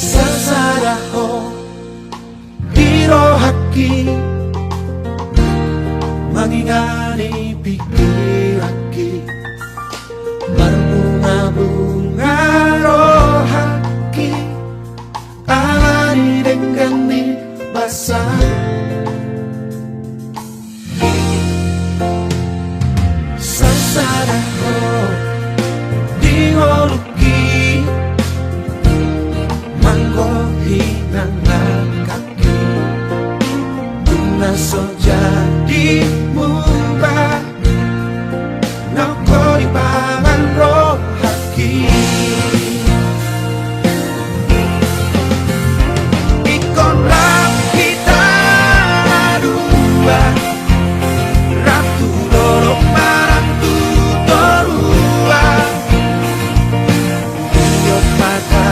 Sasaraho dirohaki mangingani pikiraki berbunga-bunga rohaki alani denggani basah Sasaraho dioluki hinang kaki Tuna so jadi mubah Noko di pangan roh haki Ikon rap kita dua Ratu dorok marang tutorua Yot mata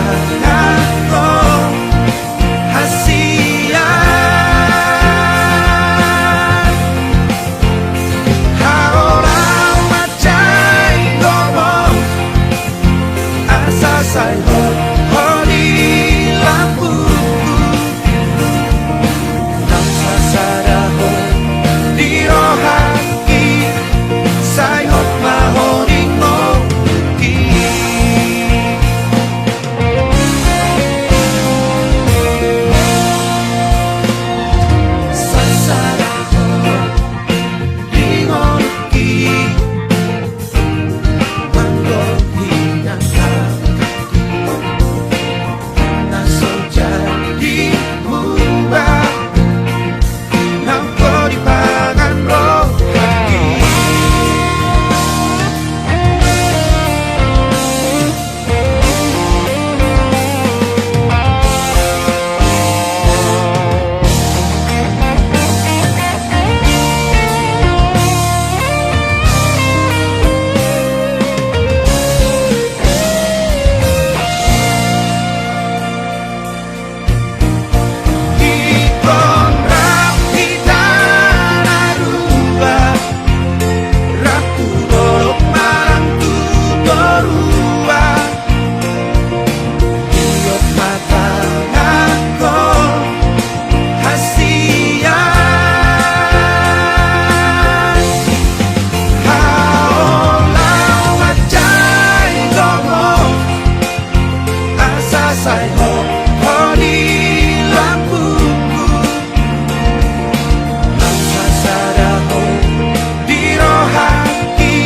Sai ho di lampuku Nasa saraho di rohaki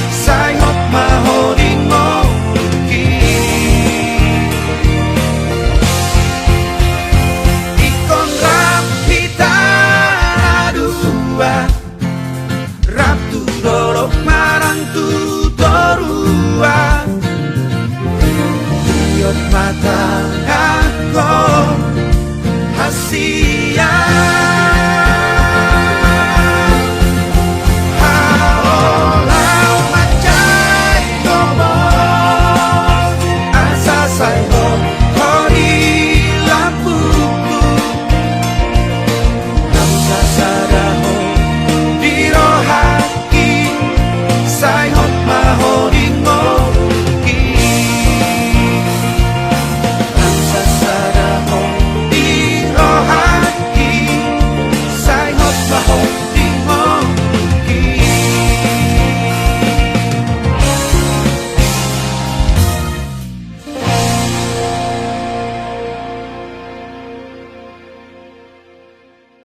Sai ho maho di ngoki Ikon rap kita dua Rap tu dorok marang tutorua Mata aku hasia Haolau macai ngomong asa saya